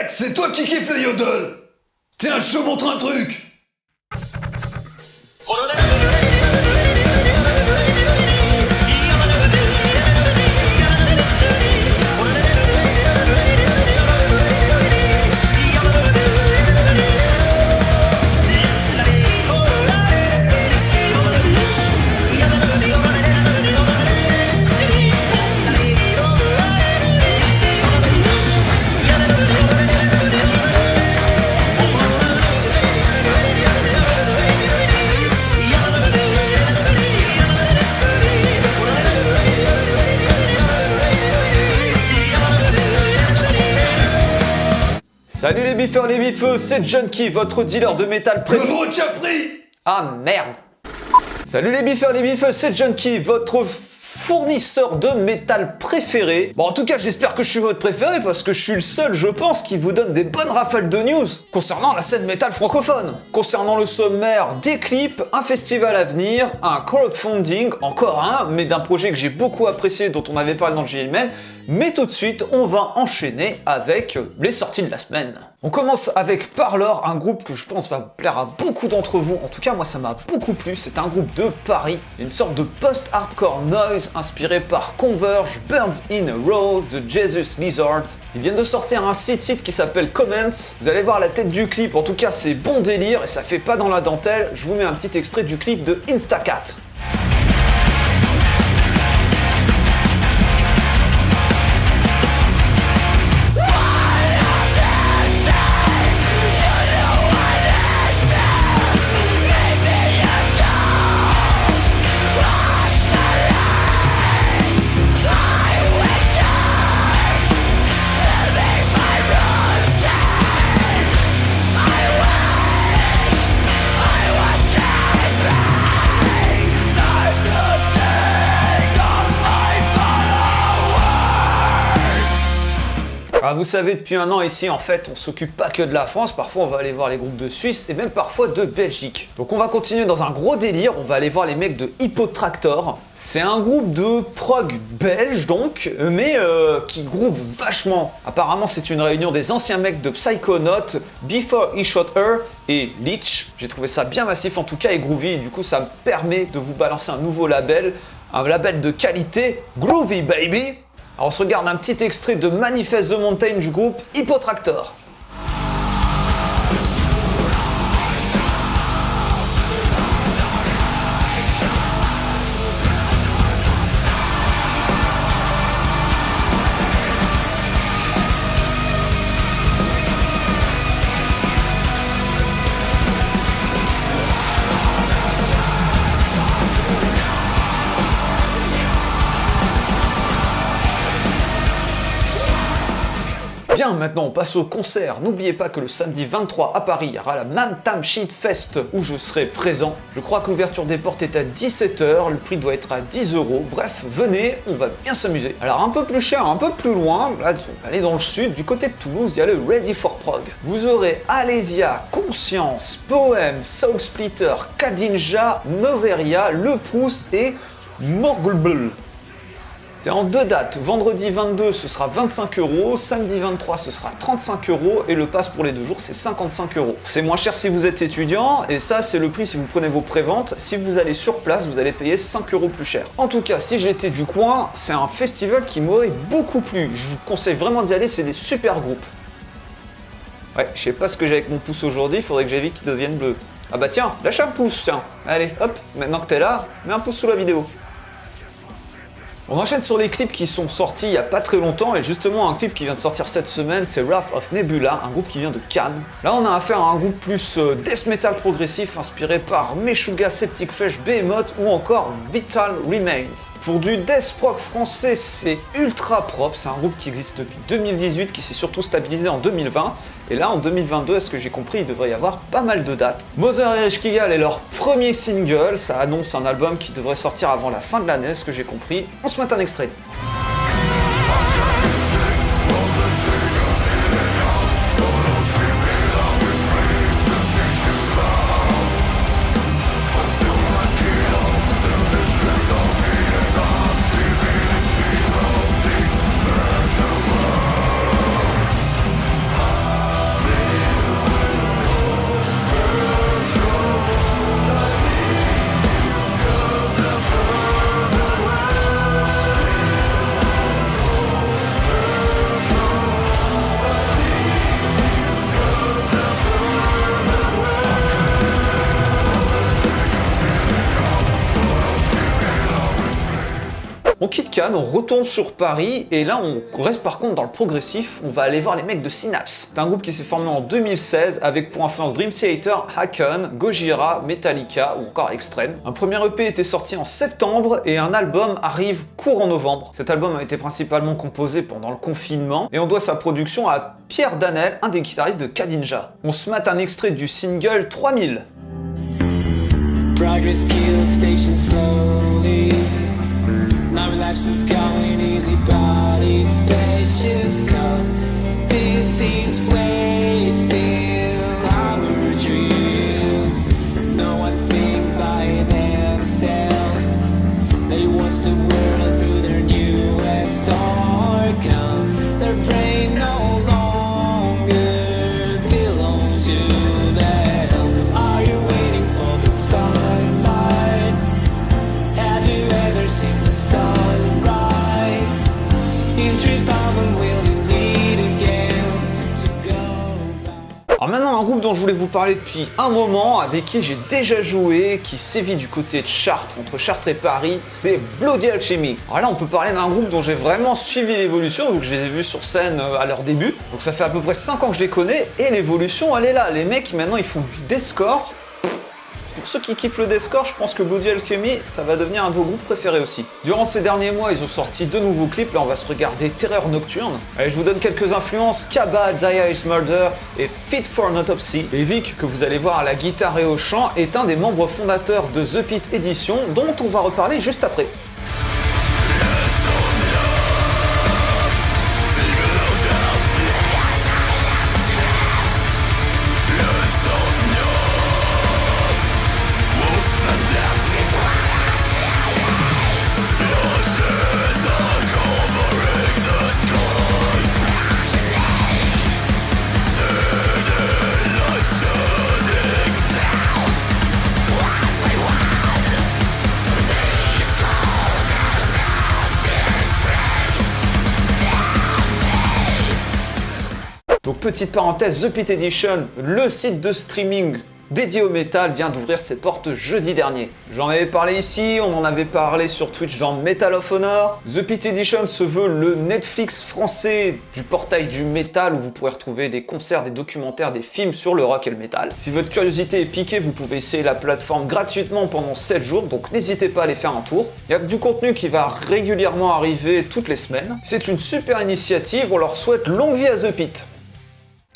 mec, c'est toi qui kiffes le yodel. Tiens, je te montre un truc. Salut les biffeurs, les biffeux, c'est Junkie, votre dealer de métal Le préféré. gros Capri. Ah merde. Salut les biffeurs, les biffeux, c'est Junkie, votre fournisseur de métal préféré. Bon, en tout cas, j'espère que je suis votre préféré parce que je suis le seul, je pense, qui vous donne des bonnes rafales de news concernant la scène métal francophone. Concernant le sommaire, des clips, un festival à venir, un crowdfunding, encore un, mais d'un projet que j'ai beaucoup apprécié, dont on avait parlé dans le JLMN. Mais tout de suite, on va enchaîner avec les sorties de la semaine. On commence avec Parlor, un groupe que je pense va plaire à beaucoup d'entre vous. En tout cas, moi, ça m'a beaucoup plu. C'est un groupe de Paris, une sorte de post-hardcore noise inspiré par Converge, Burns in a Row, The Jesus Lizard. Ils viennent de sortir un 6 titres qui s'appelle Comments. Vous allez voir la tête du clip. En tout cas, c'est bon délire et ça fait pas dans la dentelle. Je vous mets un petit extrait du clip de Instacat. Alors vous savez, depuis un an ici, en fait, on s'occupe pas que de la France. Parfois, on va aller voir les groupes de Suisse et même parfois de Belgique. Donc on va continuer dans un gros délire. On va aller voir les mecs de Hippotractor. C'est un groupe de prog belge, donc, mais qui groove vachement. Apparemment, c'est une réunion des anciens mecs de Psychonaut, Before He Shot Her et Leech. J'ai trouvé ça bien massif, en tout cas, et groovy. Et du coup, ça me permet de vous balancer un nouveau label. Un label de qualité, Groovy Baby. Alors on se regarde un petit extrait de Manifest the Mountain du groupe Hippotractor. Bien, maintenant on passe au concert. N'oubliez pas que le samedi 23 à Paris, il y aura la Mantam Shit Fest où je serai présent. Je crois que l'ouverture des portes est à 17h, le prix doit être à 10 €. Bref, venez, on va bien s'amuser. Alors un peu plus cher, un peu plus loin, là on va aller dans le sud, du côté de Toulouse, il y a le Ready for Prog. Vous aurez Alésia, Conscience, Poem, Soul Splitter, Kadinja, Noveria, Le Proust et Morgulbul. C'est en 2 dates. Vendredi 22, ce sera 25 €. Samedi 23, ce sera 35 € et le pass pour les 2 jours, c'est 55 €. C'est moins cher si vous êtes étudiant et ça, c'est le prix si vous prenez vos préventes. Si vous allez sur place, vous allez payer 5 € plus cher. En tout cas, si j'étais du coin, c'est un festival qui m'aurait beaucoup plu. Je vous conseille vraiment d'y aller, c'est des super groupes. Ouais, je sais pas ce que j'ai avec mon pouce aujourd'hui, il faudrait que j'évite qu'il devienne bleu. Ah bah tiens, lâche un pouce, tiens. Allez, hop, maintenant que t'es là, mets un pouce sous la vidéo. On enchaîne sur les clips qui sont sortis il y a pas très longtemps et justement un clip qui vient de sortir cette semaine, c'est Wrath of Nebula, un groupe qui vient de Cannes. Là on a affaire à un groupe plus death metal progressif inspiré par Meshuggah, Septic Flesh, Behemoth ou encore Vital Remains. Pour du death prog français, c'est ultra propre, c'est un groupe qui existe depuis 2018, qui s'est surtout stabilisé en 2020. Et là, en 2022, à ce que j'ai compris, il devrait y avoir pas mal de dates. Mother Ereshkigal est leur premier single, ça annonce un album qui devrait sortir avant la fin de l'année, à ce que j'ai compris. On se met un extrait. On quitte Cannes, on retourne sur Paris, et là on reste par contre dans le progressif, on va aller voir les mecs de Synapse. C'est un groupe qui s'est formé en 2016 avec pour influence Dream Theater, Haken, Gojira, Metallica ou encore Extreme. Un premier EP était sorti en septembre et un album arrive court en novembre. Cet album a été principalement composé pendant le confinement et on doit sa production à Pierre Danel, un des guitaristes de Kadinja. On se mate un extrait du single 3000. Progress kills station slowly. Now life is going easy, but it's precious cause this is way still our dreams. No one think by themselves. They watch the world through their newest organ. Their brain no longer belongs to them. Are you waiting for the sunlight? Have you ever seen the sunrise? In 3000 will you need again to go back? Alors maintenant un groupe dont je voulais vous parler depuis un moment, avec qui j'ai déjà joué, qui sévit du côté de Chartres, entre Chartres et Paris, c'est Bloody Alchemy. Alors là on peut parler d'un groupe dont j'ai vraiment suivi l'évolution, vu que je les ai vus sur scène à leur début. Donc ça fait à peu près 5 ans que je les connais, et l'évolution elle est là. Les mecs maintenant ils font du deathcore. Pour ceux qui kiffent le deathcore, je pense que Bloody Alchemy, ça va devenir un de vos groupes préférés aussi. Durant ces derniers mois, ils ont sorti 2 nouveaux clips, là on va se regarder Terreur Nocturne. Allez, je vous donne quelques influences, Cabal, Dire is Murder et Fit for an Autopsy. Et Vic, que vous allez voir à la guitare et au chant, est un des membres fondateurs de The Pit Edition, dont on va reparler juste après. Donc petite parenthèse, The Pit Edition, le site de streaming dédié au métal, vient d'ouvrir ses portes jeudi dernier. J'en avais parlé ici, on en avait parlé sur Twitch dans Metal of Honor. The Pit Edition se veut le Netflix français du portail du métal, où vous pourrez retrouver des concerts, des documentaires, des films sur le rock et le métal. Si votre curiosité est piquée, vous pouvez essayer la plateforme gratuitement pendant 7 jours, donc n'hésitez pas à aller faire un tour. Il y a du contenu qui va régulièrement arriver toutes les semaines. C'est une super initiative, on leur souhaite longue vie à The Pit.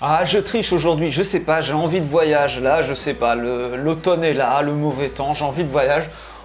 Ah, je triche aujourd'hui, je sais pas, j'ai envie de voyage, là, je sais pas, l'automne est là, le mauvais temps, j'ai envie de voyage,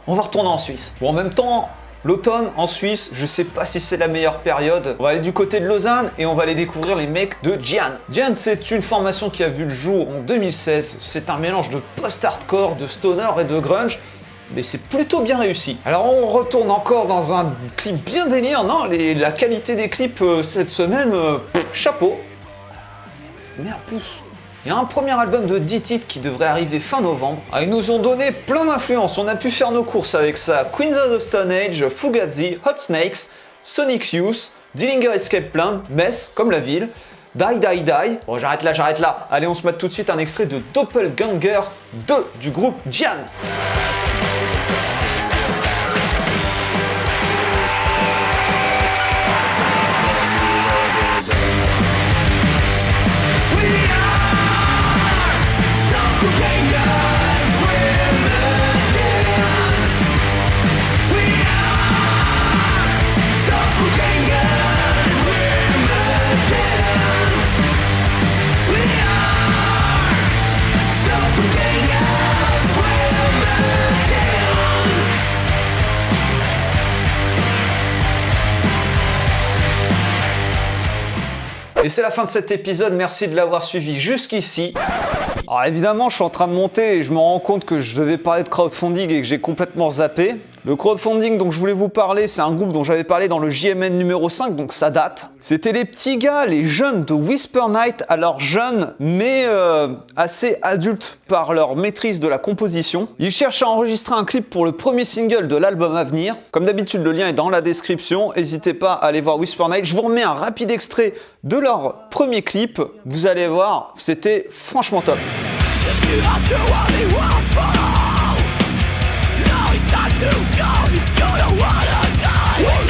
on va retourner en Suisse. Bon, en même temps, l'automne en Suisse, je sais pas si c'est la meilleure période. On va aller du côté de Lausanne et on va aller découvrir les mecs de Gian. Gian, c'est une formation qui a vu le jour en 2016, c'est un mélange de post-hardcore, de stoner et de grunge, mais c'est plutôt bien réussi. Alors on retourne encore dans un clip bien délire, non, la qualité des clips cette semaine, chapeau. Merde, pouce. Il y a un premier album de 10 titres qui devrait arriver fin novembre. Ah, ils nous ont donné plein d'influences, on a pu faire nos courses avec ça. Queens of the Stone Age, Fugazi, Hot Snakes, Sonic Youth, Dillinger Escape Plan, Metz, comme la ville, Die Die Die. Bon, j'arrête là. Allez, on se met tout de suite un extrait de Doppelganger 2 du groupe Gian. Et c'est la fin de cet épisode, merci de l'avoir suivi jusqu'ici. Alors évidemment, je suis en train de monter et je me rends compte que je devais parler de crowdfunding et que j'ai complètement zappé. Le crowdfunding dont je voulais vous parler, c'est un groupe dont j'avais parlé dans le JMN numéro 5, donc ça date. C'était les petits gars, les jeunes de Whisper Night, alors jeunes, mais assez adultes par leur maîtrise de la composition. Ils cherchent à enregistrer un clip pour le premier single de l'album à venir. Comme d'habitude, le lien est dans la description, n'hésitez pas à aller voir Whisper Night. Je vous remets un rapide extrait de leur premier clip, vous allez voir, c'était franchement top. To go if you don't wanna die.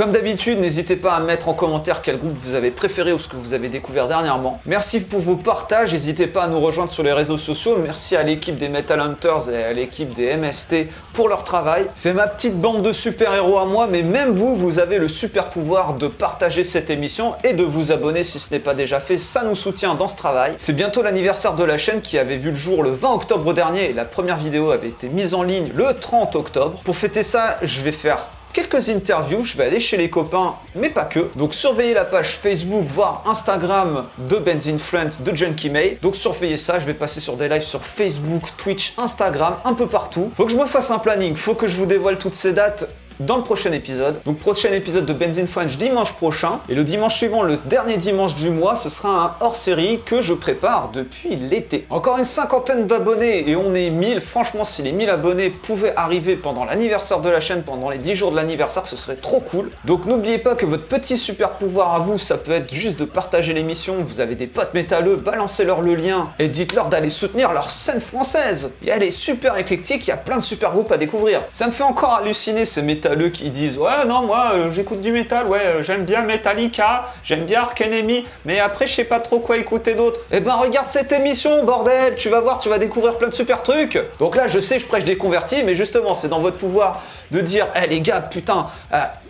Comme d'habitude, n'hésitez pas à mettre en commentaire quel groupe vous avez préféré ou ce que vous avez découvert dernièrement. Merci pour vos partages, n'hésitez pas à nous rejoindre sur les réseaux sociaux. Merci à l'équipe des Metal Hunters et à l'équipe des MST pour leur travail. C'est ma petite bande de super-héros à moi, mais même vous, vous avez le super pouvoir de partager cette émission et de vous abonner si ce n'est pas déjà fait. Ça nous soutient dans ce travail. C'est bientôt l'anniversaire de la chaîne qui avait vu le jour le 20 octobre dernier et la première vidéo avait été mise en ligne le 30 octobre. Pour fêter ça, je vais faire quelques interviews, je vais aller chez les copains, mais pas que. Donc surveillez la page Facebook, voire Instagram de Benzine Friends, de Junkie May. Donc surveillez ça, je vais passer sur des lives sur Facebook, Twitch, Instagram, un peu partout. Faut que je me fasse un planning, faut que je vous dévoile toutes ces dates dans le prochain épisode. Donc prochain épisode de Benzine French dimanche prochain. Et le dimanche suivant, le dernier dimanche du mois, ce sera un hors-série que je prépare depuis l'été. Encore une 50aine d'abonnés et on est 1000. Franchement, si les 1000 abonnés pouvaient arriver pendant l'anniversaire de la chaîne, pendant les 10 jours de l'anniversaire, ce serait trop cool. Donc n'oubliez pas que votre petit super pouvoir à vous, ça peut être juste de partager l'émission. Vous avez des potes métalleux, balancez-leur le lien et dites-leur d'aller soutenir leur scène française. Et elle est super éclectique, il y a plein de super groupes à découvrir. Ça me fait encore halluciner ces métalleux qui disent ouais non moi j'écoute du métal, ouais j'aime bien Metallica, j'aime bien Ark Enemy, mais après je sais pas trop quoi écouter d'autre. Eh ben regarde cette émission bordel, tu vas voir, tu vas découvrir plein de super trucs. Donc là je sais je prêche des convertis, mais justement c'est dans votre pouvoir de dire hey, les gars putain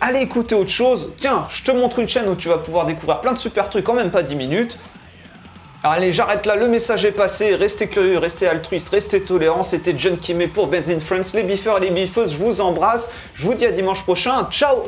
allez écouter autre chose, tiens je te montre une chaîne où tu vas pouvoir découvrir plein de super trucs en même pas 10 minutes. Allez, j'arrête là, le message est passé, restez curieux, restez altruiste, restez tolérants, c'était Junkie May pour Benzine Friends, les biffeurs et les biffeuses, je vous embrasse, je vous dis à dimanche prochain, ciao!